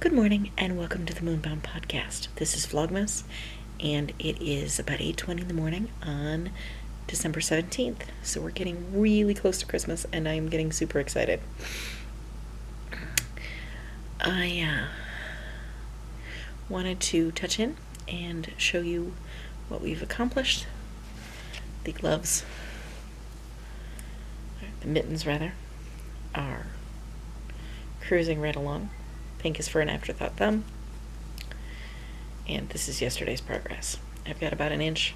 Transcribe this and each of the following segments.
Good morning and welcome to the MoonBound podcast. This is Vlogmas and it is about 8:20 in the morning on December 17th. So we're getting really close to Christmas and I'm getting super excited. I wanted to touch in and show you what we've accomplished. The gloves, the mittens rather, are cruising right along. Pink is for an afterthought thumb. And this is yesterday's progress. I've got about an inch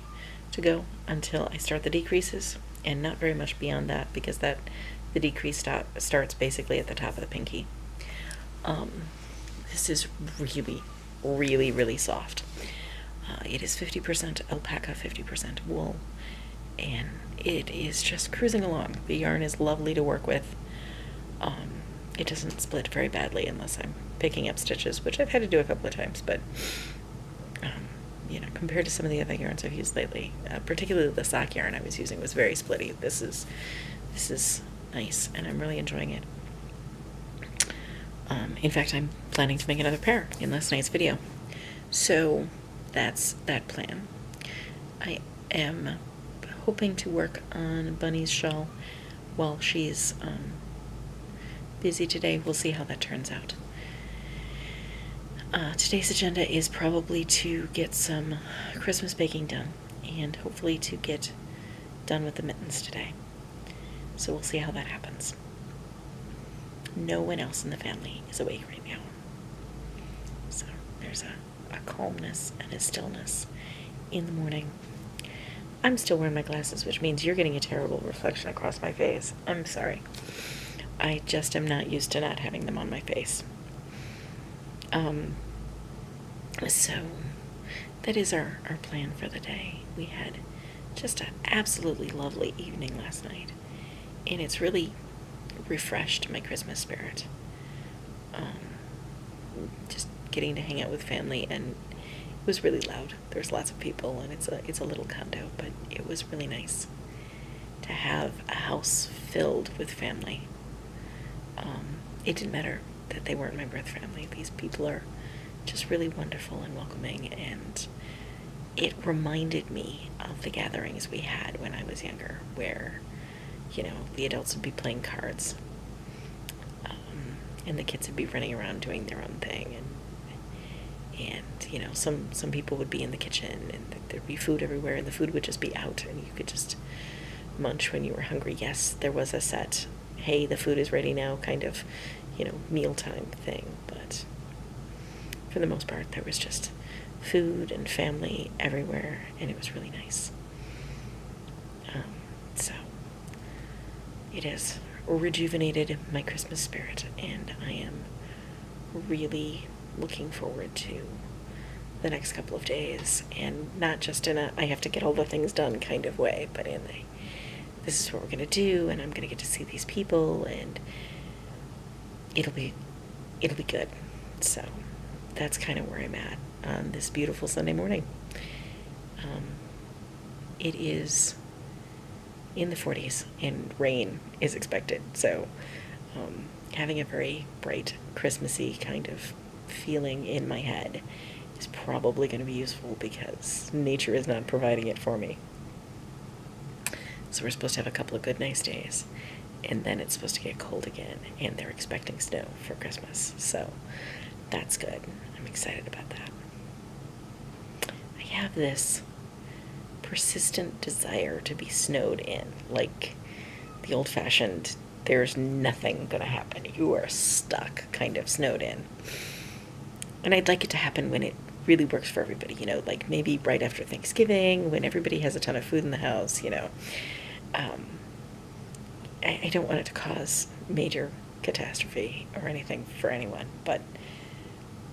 to go until I start the decreases, and not very much beyond that because the decrease starts basically at the top of the pinky. This is really, really, really soft. It is 50% alpaca, 50% wool, and it is just cruising along. The yarn is lovely to work with. It doesn't split very badly unless I'm picking up stitches, which I've had to do a couple of times, but compared to some of the other yarns I've used lately, particularly the sock yarn I was using was very splitty. This is nice, and I'm really enjoying it. In fact, I'm planning to make another pair in last night's video. So that's that plan. I am hoping to work on Bunny's shawl while she's busy today. We'll see how that turns out. Today's agenda is probably to get some Christmas baking done and hopefully to get done with the mittens today. So we'll see how that happens. No one else in the family is awake right now. So there's a calmness and a stillness in the morning. I'm still wearing my glasses, which means you're getting a terrible reflection across my face. I'm sorry. I just am not used to not having them on my face. So that is our plan for the day. We had just an absolutely lovely evening last night, and it's really refreshed my Christmas spirit. Just getting to hang out with family, and it was really loud. There's lots of people, and it's a little condo, but it was really nice to have a house filled with family. It didn't matter that they weren't my birth family. These people are just really wonderful and welcoming, and it reminded me of the gatherings we had when I was younger, where, the adults would be playing cards, and the kids would be running around doing their own thing, and some people would be in the kitchen, and there'd be food everywhere, and the food would just be out, and you could just munch when you were hungry. Yes, there was a set, hey, the food is ready now, kind of, mealtime thing, but for the most part, there was just food and family everywhere, and it was really nice. So it has rejuvenated my Christmas spirit, and I am really looking forward to the next couple of days, and not just in I have to get all the things done kind of way, but in this is what we're going to do, and I'm going to get to see these people, and it'll be good. So that's kind of where I'm at on this beautiful Sunday morning. It is in the 40s and rain is expected, so having a very bright Christmassy kind of feeling in my head is probably going to be useful because nature is not providing it for me. So we're supposed to have a couple of good nice days, and then it's supposed to get cold again, and they're expecting snow for Christmas, so that's good. I'm excited about that. I have this persistent desire to be snowed in, like the old-fashioned, there's nothing gonna happen, you are stuck kind of snowed in. And I'd like it to happen when it really works for everybody, like maybe right after Thanksgiving, when everybody has a ton of food in the house, I don't want it to cause major catastrophe or anything for anyone, but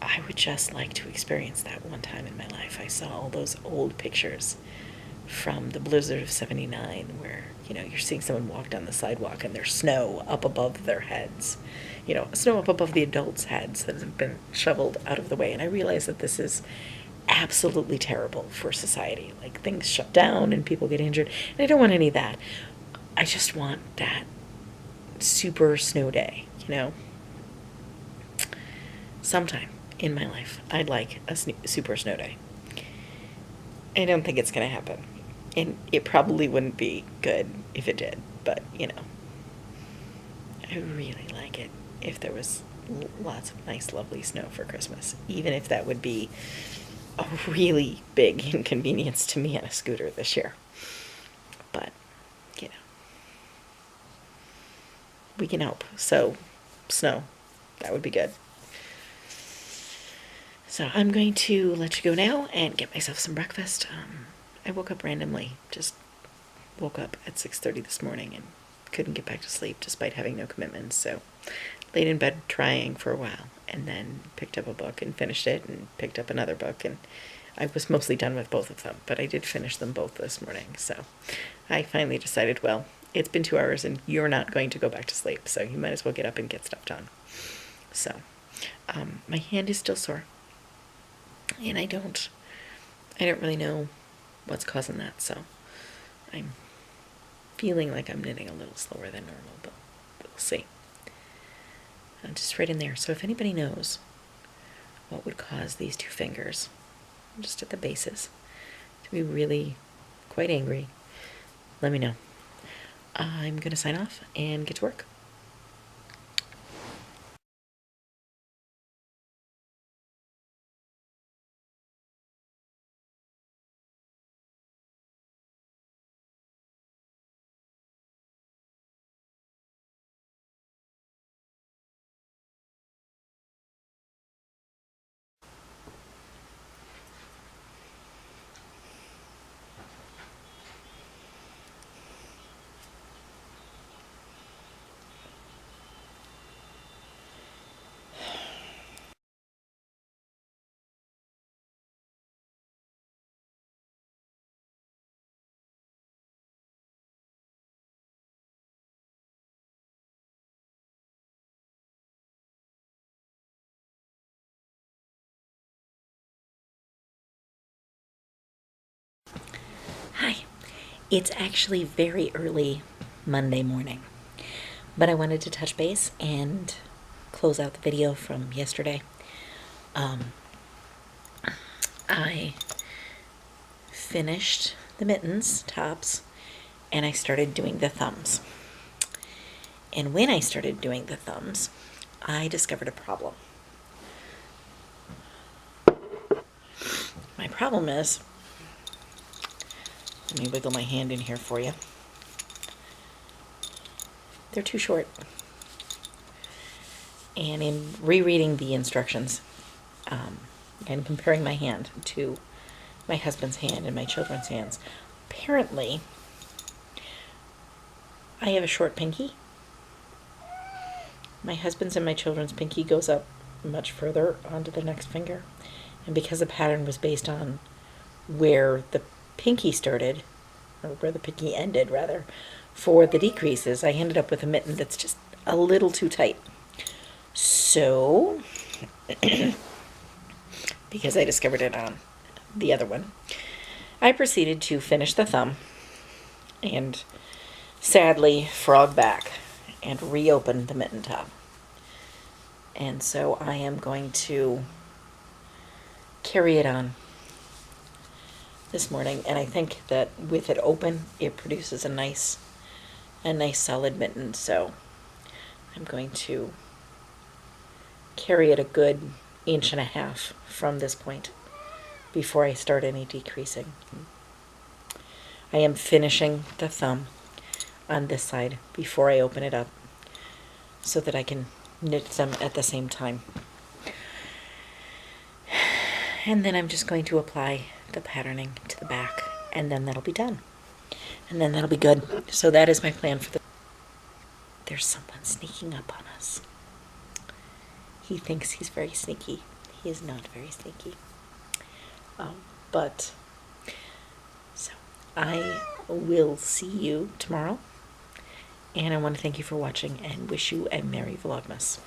I would just like to experience that one time in my life. I saw all those old pictures from the blizzard of 79 where, you're seeing someone walk down the sidewalk and there's snow up above their heads, snow up above the adults' heads that have been shoveled out of the way. And I realize that this is absolutely terrible for society. Like, things shut down and people get injured. And I don't want any of that. I just want that super snow day, sometime. in my life I'd like a super snow day. I don't think it's going to happen. And it probably wouldn't be good if it did, but you know, I would really like it if there was lots of nice, lovely snow for Christmas, even if that would be a really big inconvenience to me on a scooter this year. But, you know, we can help. So, snow, that would be good. So I'm going to let you go now and get myself some breakfast. I woke up randomly, just woke up at 6:30 this morning and couldn't get back to sleep despite having no commitments. So laid in bed trying for a while, and then picked up a book and finished it, and picked up another book, and I was mostly done with both of them, but I did finish them both this morning. So I finally decided, well, it's been 2 hours and you're not going to go back to sleep, so you might as well get up and get stuff done. So my hand is still sore, and I don't really know what's causing that, so I'm feeling like I'm knitting a little slower than normal, but we'll see. I'm just right in there. So if anybody knows what would cause these two fingers, just at the bases, to be really quite angry, let me know. I'm going to sign off and get to work. Hi. It's actually very early Monday morning, but I wanted to touch base and close out the video from yesterday. I finished the mittens, tops, and I started doing the thumbs. And when I started doing the thumbs, I discovered a problem. My problem is, let me wiggle my hand in here for you. They're too short. And in rereading the instructions and comparing my hand to my husband's hand and my children's hands, apparently I have a short pinky. My husband's and my children's pinky goes up much further onto the next finger. And because the pattern was based on where the pinky started, or where the pinky ended rather, for the decreases, I ended up with a mitten that's just a little too tight. So, because I discovered it on the other one, I proceeded to finish the thumb and sadly frog back and reopen the mitten top. And so I am going to carry it on this morning, and I think that with it open, it produces a nice solid mitten. So I'm going to carry it a good 1.5 inches from this point before I start any decreasing. I am finishing the thumb on this side before I open it up so that I can knit them at the same time. And then I'm just going to apply the patterning to the back, and then that'll be done. And then that'll be good. So that is my plan for the... There's someone sneaking up on us. He thinks he's very sneaky. He is not very sneaky. But, so I will see you tomorrow. And I want to thank you for watching and wish you a Merry Vlogmas.